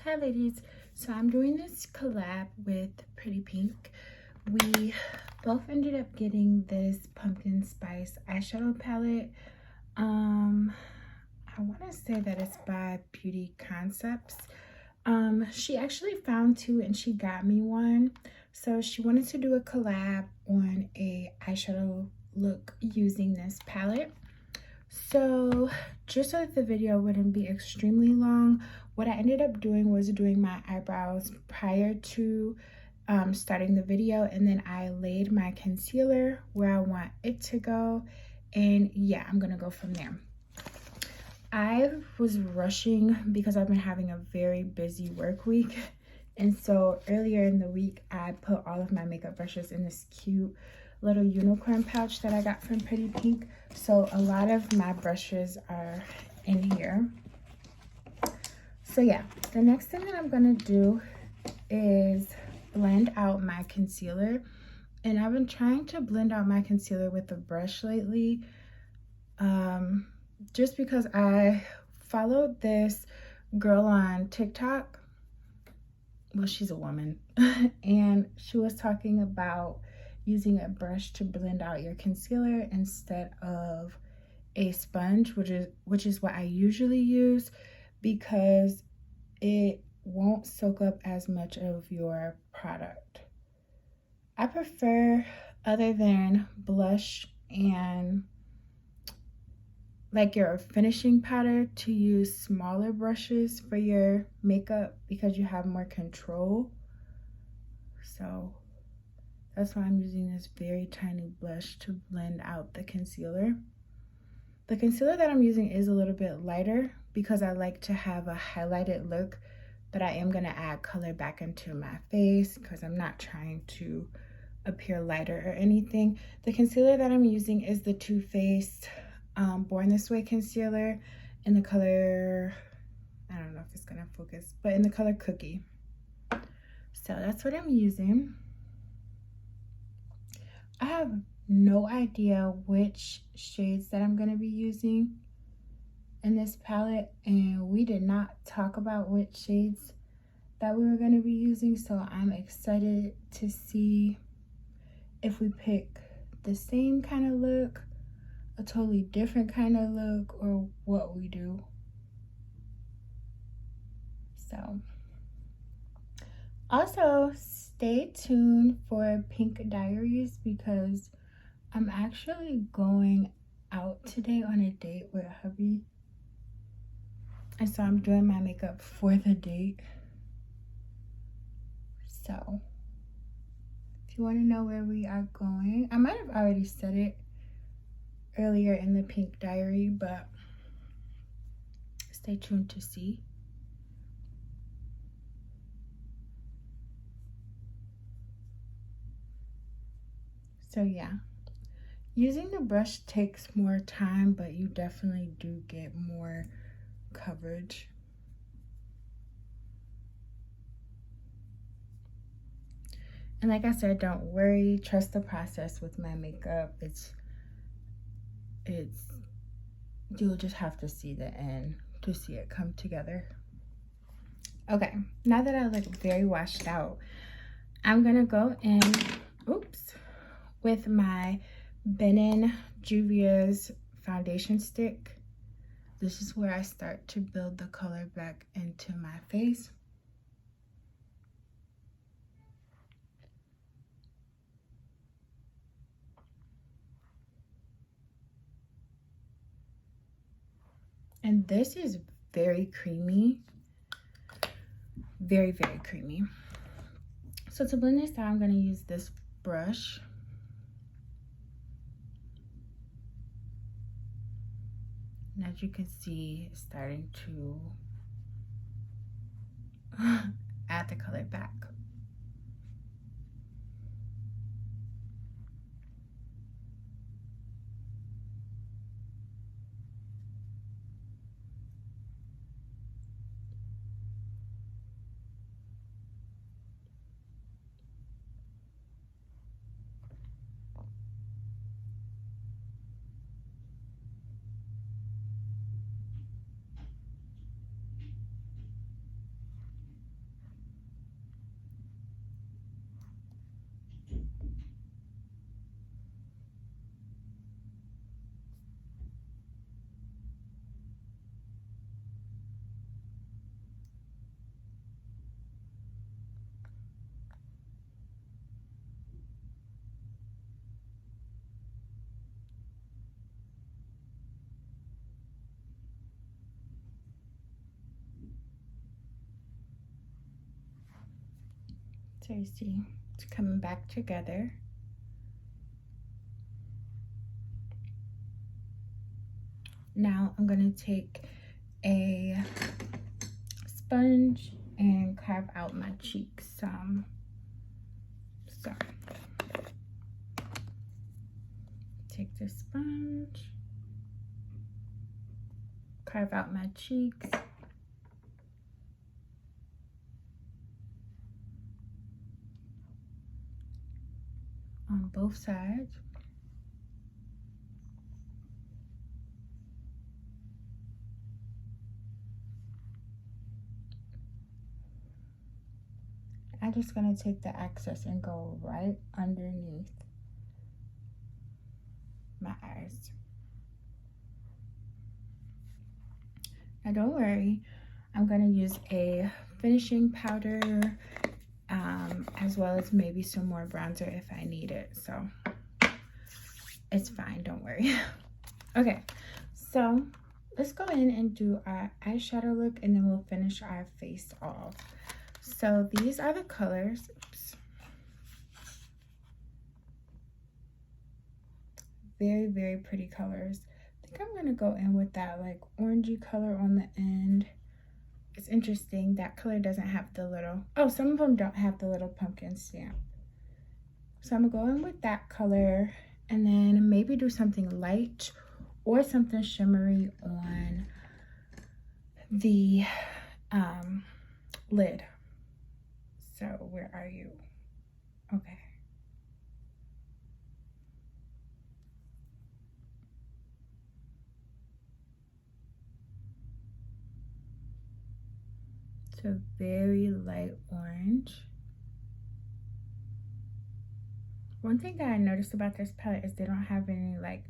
Hi ladies, so I'm doing this collab with Pretty Pink. We both ended up getting this pumpkin spice eyeshadow palette. I want to say that it's by Beauty Concepts. She actually found two and she got me one. So she wanted to do a collab on a eyeshadow look using this palette. So just so that the video wouldn't be extremely long, what I ended up doing was doing my eyebrows prior to starting the video, and then I laid my concealer where I want it to go, and yeah, I'm gonna go from there. I was rushing because I've been having a very busy work week, and so earlier in the week I put all of my makeup brushes in this cute little unicorn pouch that I got from Pretty Pink. So a lot of my brushes are in here. So yeah, the next thing that I'm gonna do is blend out my concealer. And I've been trying to blend out my concealer with a brush lately. Just because I followed this girl on TikTok. Well, she's a woman. And she was talking about using a brush to blend out your concealer instead of a sponge, which is what I usually use, because it won't soak up as much of your product. I prefer, other than blush and like your finishing powder, to use smaller brushes for your makeup because you have more control. So that's why I'm using this very tiny blush to blend out the concealer. The concealer that I'm using is a little bit lighter because I like to have a highlighted look, but I am going to add color back into my face because I'm not trying to appear lighter or anything. The concealer that I'm using is the Too Faced Born This Way concealer in the color, I don't know if it's going to focus, but in the color Cookie. So that's what I'm using. I have no idea which shades that I'm going to be using in this palette, and we did not talk about which shades that we were going to be using, so I'm excited to see if we pick the same kind of look, a totally different kind of look, or what we do. So also stay tuned for Pink Diaries because I'm actually going out today on a date with hubby, and so I'm doing my makeup for the date. So if you want to know where we are going, I might have already said it earlier in the Pink Diary, but stay tuned to see. So yeah, using the brush takes more time, but you definitely do get more coverage. And like I said, don't worry, trust the process with my makeup. It's you'll just have to see the end to see it come together. Okay, now that I look very washed out, I'm gonna go in, with my Ben & Juvia's foundation stick. This is where I start to build the color back into my face. And this is very creamy, very, very creamy. So to blend this out, I'm gonna use this brush. And as you can see, it's starting to add the color back. So you see, it's coming back together. Now I'm gonna take a sponge and carve out my cheeks some. So take the sponge, carve out my cheeks. On both sides. I'm just gonna take the excess and go right underneath my eyes. Now don't worry, I'm gonna use a finishing powder as well as maybe some more bronzer if I need it, so it's fine, don't worry. Okay, so let's go in and do our eyeshadow look and then we'll finish our face off. So these are the colors. Oops. Very, very pretty colors. I think I'm gonna go in with that like orangey color on the end. It's interesting, that color doesn't have the little, oh, some of them don't have the little pumpkin stamp. So I'm gonna go in with that color and then maybe do something light or something shimmery on the lid. So where are you? Okay. So very light orange. One thing that I noticed about this palette is they don't have any like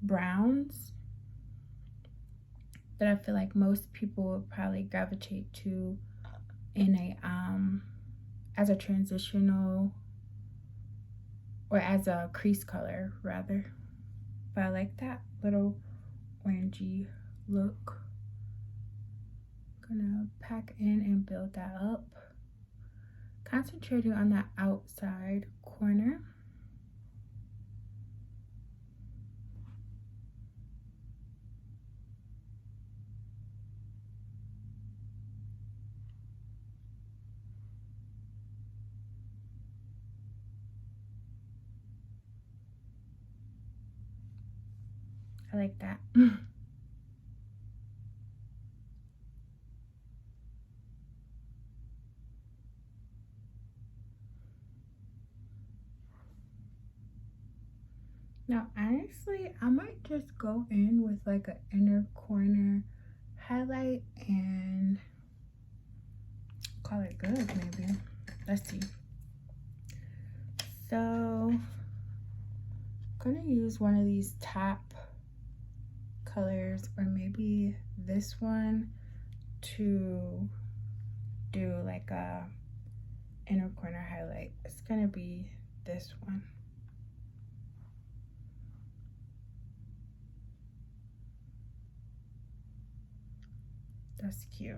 browns that I feel like most people would probably gravitate to in a as a transitional or as a crease color rather. But I like that little orangey look. Gonna pack in and build that up, concentrating on that outside corner. I like that. Now, honestly, I might just go in with like an inner corner highlight and call it good, maybe. Let's see. So, I'm gonna use one of these top colors or maybe this one to do like a inner corner highlight. It's gonna be this one. That's cute.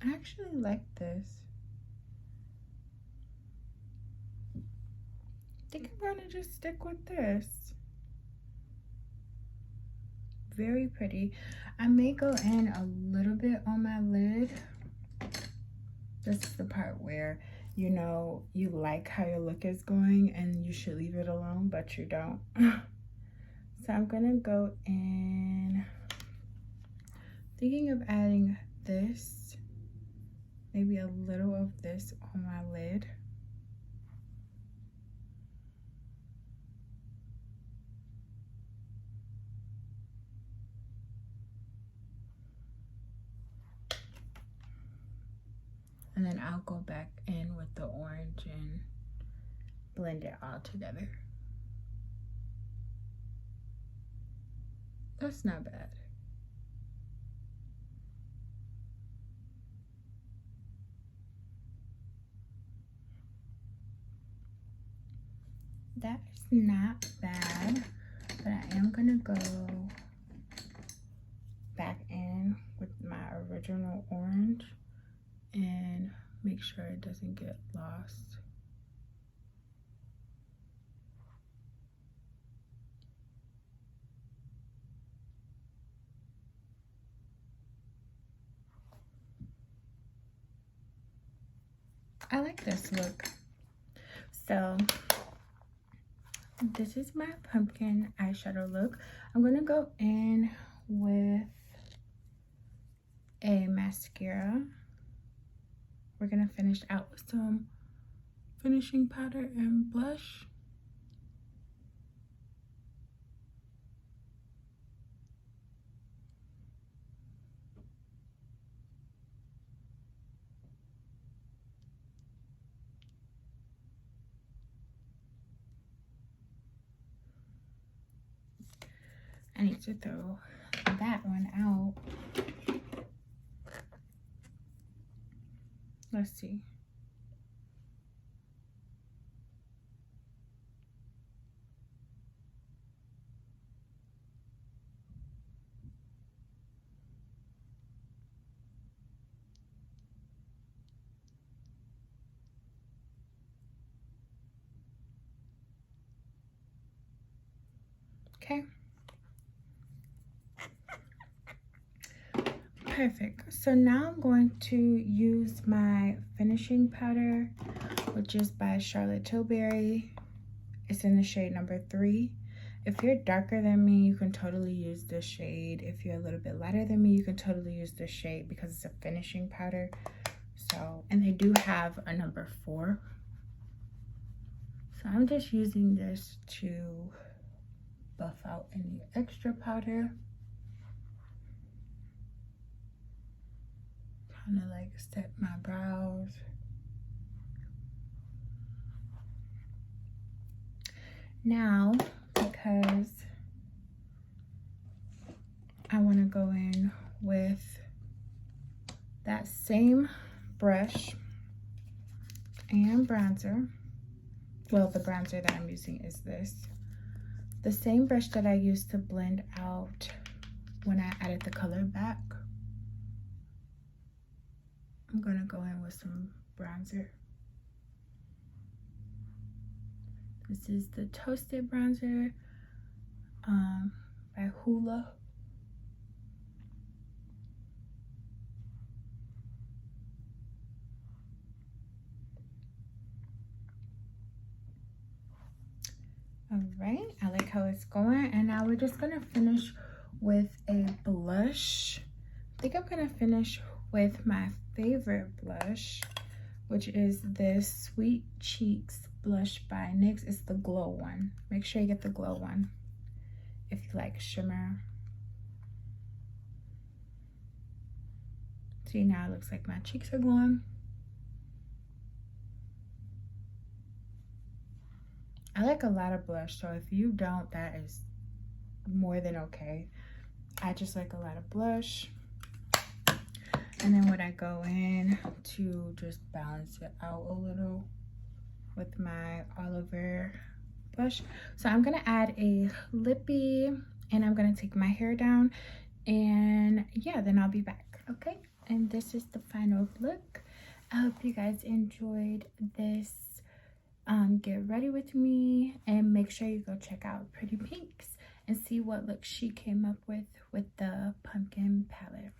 I actually like this. I think I'm gonna just stick with this. Very pretty. I may go in a little bit on my lid. This is the part where you know you like how your look is going and you should leave it alone, but you don't. So I'm gonna go in, thinking of adding this, maybe a little of this on my lid. And then I'll go back in with the orange and blend it all together. That's not bad. That's not bad, but I am gonna go back in with my original orange and make sure it doesn't get lost. I like this look. So this is my pumpkin eyeshadow look. I'm gonna go in with a mascara. We're gonna finish out with some finishing powder and blush. I need to throw that one out. Let's see. Okay. Perfect. So now I'm going to use my finishing powder, which is by Charlotte Tilbury. It's in the shade number 3. If you're darker than me, you can totally use this shade. If you're a little bit lighter than me, you can totally use this shade because it's a finishing powder. So, and they do have a number 4. So I'm just using this to buff out any extra powder. Kind of like set my brows. Now, because I want to go in with that same brush and bronzer. Well, the bronzer that I'm using is this. The same brush that I used to blend out when I added the color back. I'm gonna go in with some bronzer. This is the Toasted Bronzer by Hoola. All right, I like how it's going. And now we're just gonna finish with a blush. I think I'm gonna finish with my favorite blush, which is this Sweet Cheeks blush by NYX. It's the glow one. Make sure you get the glow one if you like shimmer. See, now it looks like my cheeks are glowing. I like a lot of blush, so if you don't, that is more than okay. I just like a lot of blush. And then when I go in to just balance it out a little with my Oliver blush. So I'm gonna add a lippy and I'm gonna take my hair down, and yeah, then I'll be back. Okay, and this is the final look. I hope you guys enjoyed this get ready with me, and make sure you go check out Pretty Pinks and see what look she came up with the pumpkin palette.